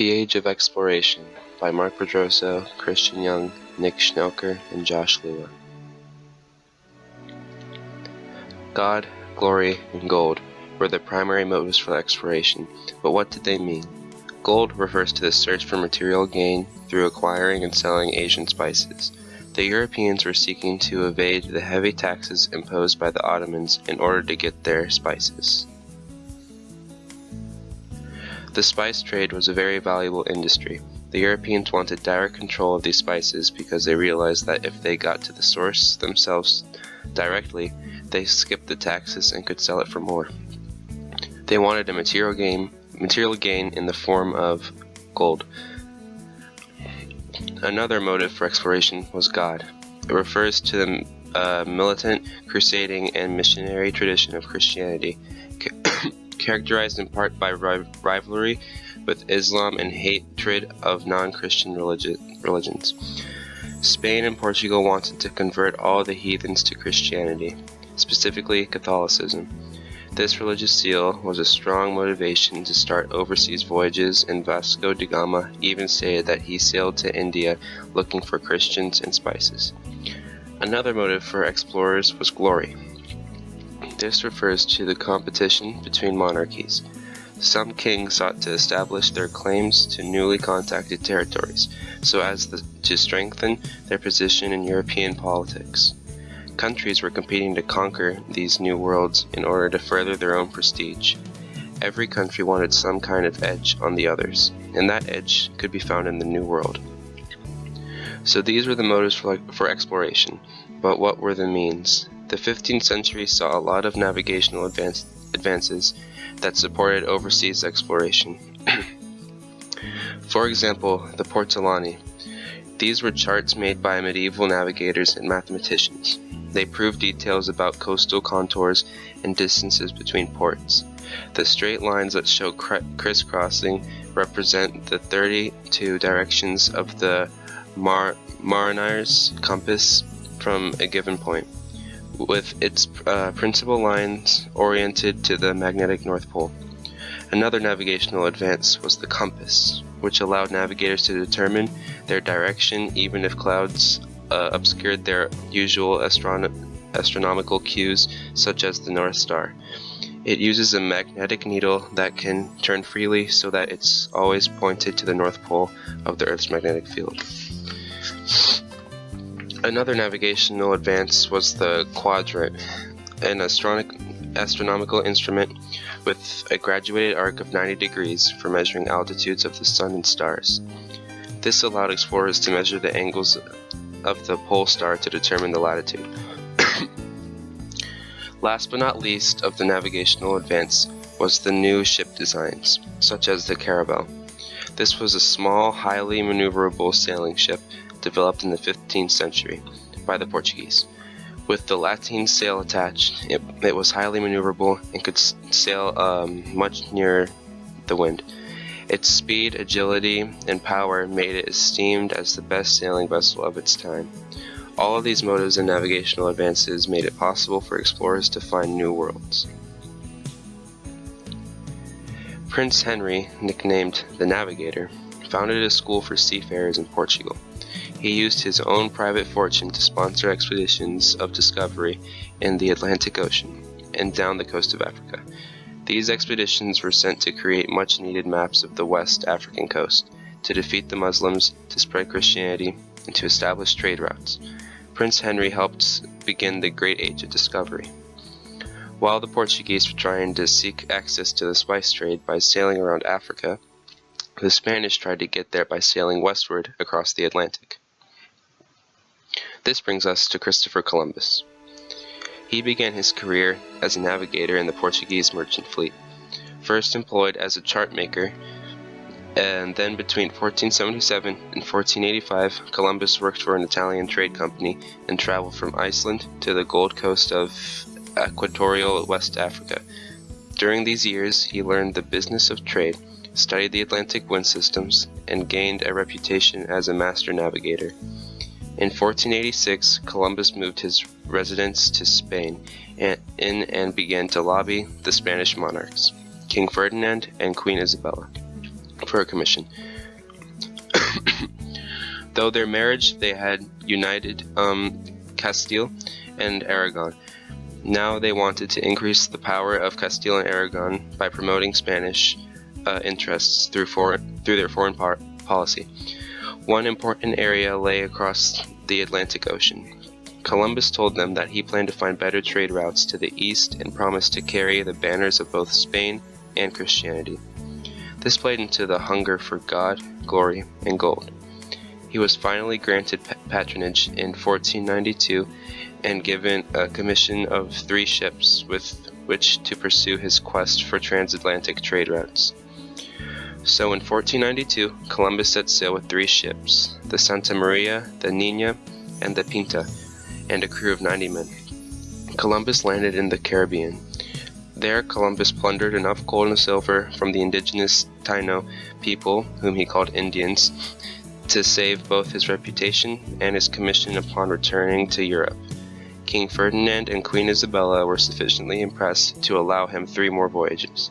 The Age of Exploration by Mark Pedroso, Christian Young, Nick Schnelker, and Josh Lua. God, glory, and gold were the primary motives for exploration, but what did they mean? Gold refers to the search for material gain through acquiring and selling Asian spices. The Europeans were seeking to evade the heavy taxes imposed by the Ottomans in order to get their spices. The spice trade was a very valuable industry. The Europeans wanted direct control of these spices because they realized that if they got to the source themselves directly, they skipped the taxes and could sell it for more. They wanted a material gain in the form of gold. Another motive for exploration was God. It refers to the militant, crusading, and missionary tradition of Christianity, characterized in part by rivalry with Islam and hatred of non-Christian religions. Spain and Portugal wanted to convert all the heathens to Christianity, specifically Catholicism. This religious zeal was a strong motivation to start overseas voyages, and Vasco da Gama even stated that he sailed to India looking for Christians and spices. Another motive for explorers was glory. This refers to the competition between monarchies. Some kings sought to establish their claims to newly contacted territories, so as to strengthen their position in European politics. Countries were competing to conquer these new worlds in order to further their own prestige. Every country wanted some kind of edge on the others, and that edge could be found in the New World. So these were the motives for exploration, but what were the means? The 15th century saw a lot of navigational advances that supported overseas exploration. For example, the Portolani. These were charts made by medieval navigators and mathematicians. They proved details about coastal contours and distances between ports. The straight lines that show crisscrossing represent the 32 directions of the mariner's compass from a given point, with its principal lines oriented to the magnetic North Pole. Another navigational advance was the compass, which allowed navigators to determine their direction even if clouds obscured their usual astronomical cues, such as the North Star. It uses a magnetic needle that can turn freely so that it's always pointed to the North Pole of the Earth's magnetic field. Another navigational advance was the quadrant, an astronomical instrument with a graduated arc of 90 degrees for measuring altitudes of the sun and stars. This allowed explorers to measure the angles of the pole star to determine the latitude. Last but not least of the navigational advance was the new ship designs, such as the Carabel. This was a small, highly maneuverable sailing ship developed in the 15th century by the Portuguese. With the lateen sail attached, it was highly maneuverable and could sail much nearer the wind. Its speed, agility, and power made it esteemed as the best sailing vessel of its time. All of these motives and navigational advances made it possible for explorers to find new worlds. Prince Henry, nicknamed the Navigator, founded a school for seafarers in Portugal. He used his own private fortune to sponsor expeditions of discovery in the Atlantic Ocean and down the coast of Africa. These expeditions were sent to create much-needed maps of the West African coast, to defeat the Muslims, to spread Christianity, and to establish trade routes. Prince Henry helped begin the Great Age of Discovery. While the Portuguese were trying to seek access to the spice trade by sailing around Africa, the Spanish tried to get there by sailing westward across the Atlantic. This brings us to Christopher Columbus. He began his career as a navigator in the Portuguese merchant fleet, first employed as a chart maker, and then between 1477 and 1485, Columbus worked for an Italian trade company and traveled from Iceland to the Gold Coast of equatorial West Africa. During these years, he learned the business of trade, studied the Atlantic wind systems, and gained a reputation as a master navigator. In 1486, Columbus moved his residence to Spain and began to lobby the Spanish monarchs, King Ferdinand and Queen Isabella. for a commission. Though their marriage, they had united Castile and Aragon. Now they wanted to increase the power of Castile and Aragon by promoting Spanish interests through their foreign policy. One important area lay across the Atlantic Ocean. Columbus told them that he planned to find better trade routes to the east and promised to carry the banners of both Spain and Christianity. This played into the hunger for God, glory, and gold. He was finally granted patronage in 1492 and given a commission of 3 ships with which to pursue his quest for transatlantic trade routes. So in 1492, Columbus set sail with 3 ships, the Santa Maria, the Nina, and the Pinta, and a crew of 90 men. Columbus landed in the Caribbean. There, Columbus plundered enough gold and silver from the indigenous Taino people, whom he called Indians, to save both his reputation and his commission upon returning to Europe. King Ferdinand and Queen Isabella were sufficiently impressed to allow him 3 more voyages.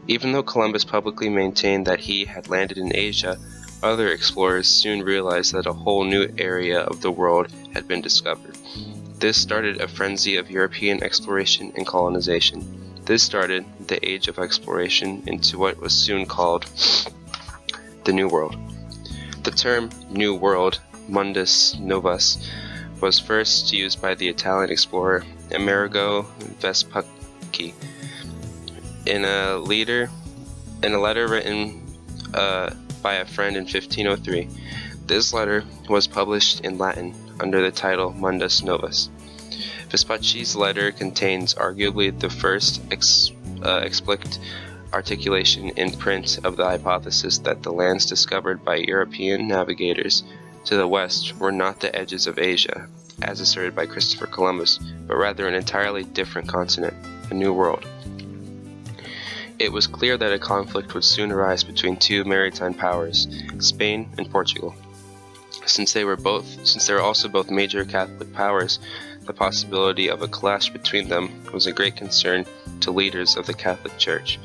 Even though Columbus publicly maintained that he had landed in Asia, other explorers soon realized that a whole new area of the world had been discovered. This started a frenzy of European exploration and colonization. This started the age of exploration into what was soon called the New World. The term New World, Mundus Novus, was first used by the Italian explorer Amerigo Vespucci in a letter written by a friend in 1503. This letter was published in Latin under the title Mundus Novus. Vespucci's letter contains arguably the first explicit articulation in print of the hypothesis that the lands discovered by European navigators to the west were not the edges of Asia, as asserted by Christopher Columbus, but rather an entirely different continent, a new world. It was clear that a conflict would soon arise between 2 maritime powers, Spain and Portugal. Since they were also both major Catholic powers, the possibility of a clash between them was a great concern to leaders of the Catholic Church.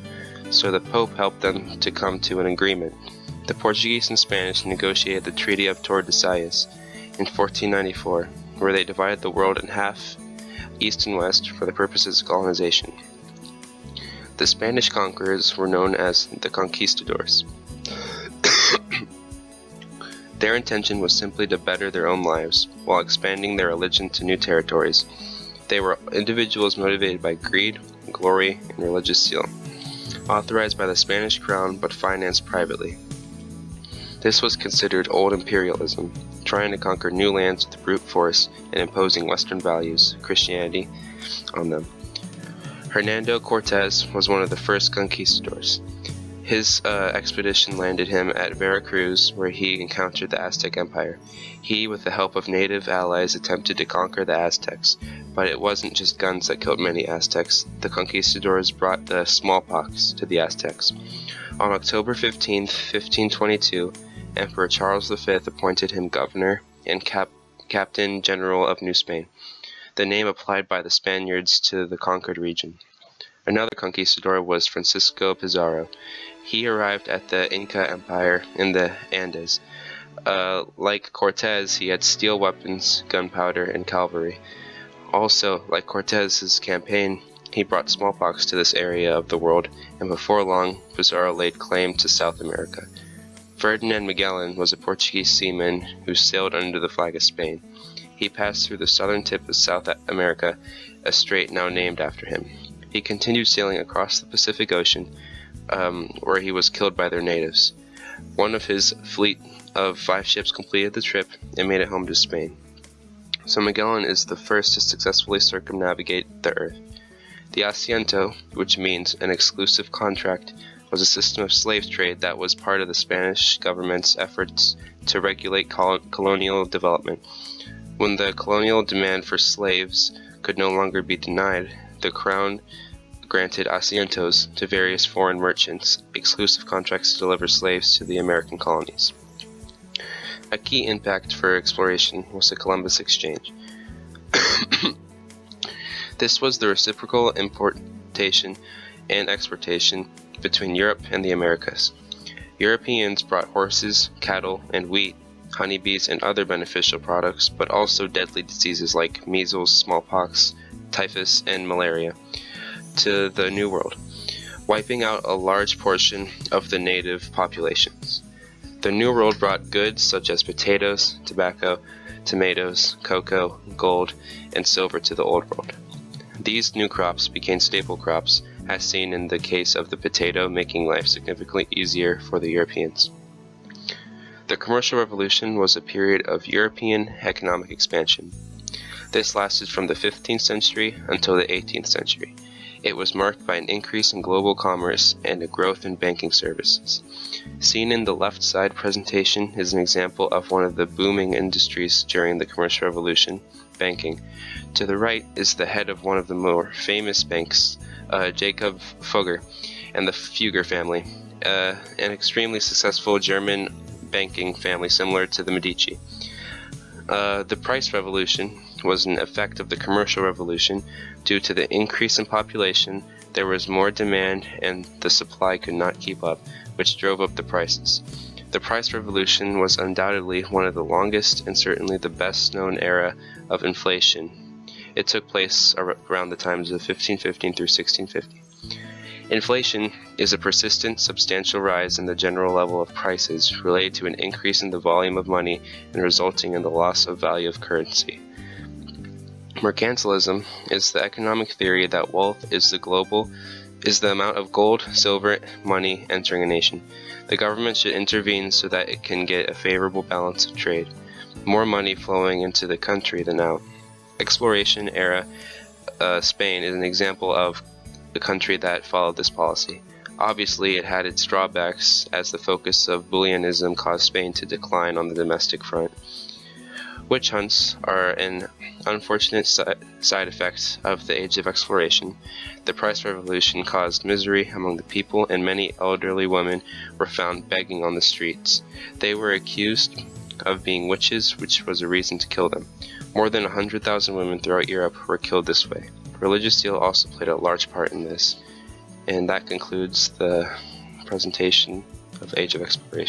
So the Pope helped them to come to an agreement. The Portuguese and Spanish negotiated the Treaty of Tordesillas in 1494, where they divided the world in half, east and west, for the purposes of colonization. The Spanish conquerors were known as the conquistadors. Their intention was simply to better their own lives, while expanding their religion to new territories. They were individuals motivated by greed, glory, and religious zeal, authorized by the Spanish crown but financed privately. This was considered old imperialism, trying to conquer new lands with brute force and imposing Western values, Christianity, on them. Hernando Cortez was one of the first conquistadors. His expedition landed him at Veracruz, where he encountered the Aztec Empire. He, with the help of native allies, attempted to conquer the Aztecs, but it wasn't just guns that killed many Aztecs. The conquistadors brought the smallpox to the Aztecs. On October 15, 1522, Emperor Charles V appointed him governor and captain general of New Spain, the name applied by the Spaniards to the conquered region. Another conquistador was Francisco Pizarro. He arrived at the Inca Empire in the Andes. Like Cortez, he had steel weapons, gunpowder, and cavalry. Also, like Cortez's campaign, he brought smallpox to this area of the world, and before long, Pizarro laid claim to South America. Ferdinand Magellan was a Portuguese seaman who sailed under the flag of Spain. He passed through the southern tip of South America, a strait now named after him. He continued sailing across the Pacific Ocean, where he was killed by their natives. One of his fleet of 5 ships completed the trip and made it home to Spain. So Magellan is the first to successfully circumnavigate the earth. The asiento, which means an exclusive contract, was a system of slave trade that was part of the Spanish government's efforts to regulate colonial development. When the colonial demand for slaves could no longer be denied, the Crown granted asientos to various foreign merchants, exclusive contracts to deliver slaves to the American colonies. A key impact for exploration was the Columbus Exchange. This was the reciprocal importation and exportation between Europe and the Americas. Europeans brought horses, cattle, and wheat, honeybees, and other beneficial products, but also deadly diseases like measles, smallpox, typhus, and malaria to the New World, wiping out a large portion of the native populations. The New World brought goods such as potatoes, tobacco, tomatoes, cocoa, gold, and silver to the Old World. These new crops became staple crops, as seen in the case of the potato, making life significantly easier for the Europeans. The Commercial Revolution was a period of European economic expansion. This lasted from the 15th century until the 18th century. It was marked by an increase in global commerce and a growth in banking services. Seen in the left side presentation is an example of one of the booming industries during the Commercial Revolution, banking. To the right is the head of one of the more famous banks, Jacob Fugger and the Fugger family, an extremely successful German banking family similar to the Medici. The price revolution was an effect of the Commercial Revolution. Due to the increase in population, there was more demand and the supply could not keep up, which drove up the prices. The price revolution was undoubtedly one of the longest and certainly the best known era of inflation. It took place around the times of 1515 through 1650. Inflation is a persistent, substantial rise in the general level of prices related to an increase in the volume of money and resulting in the loss of value of currency. Mercantilism is the economic theory that wealth is the amount of gold, silver, money entering a nation. The government should intervene so that it can get a favorable balance of trade, more money flowing into the country than out. Exploration era Spain is an example of the country that followed this policy. Obviously, it had its drawbacks, as the focus of bullionism caused Spain to decline on the domestic front. Witch hunts are an unfortunate side effect of the age of exploration. The price revolution caused misery among the people, and many elderly women were found begging on the streets. They were accused of being witches, which was a reason to kill them. More than 100,000 women throughout Europe were killed this way. Religious zeal also played a large part in this. And that concludes the presentation of Age of Exploration.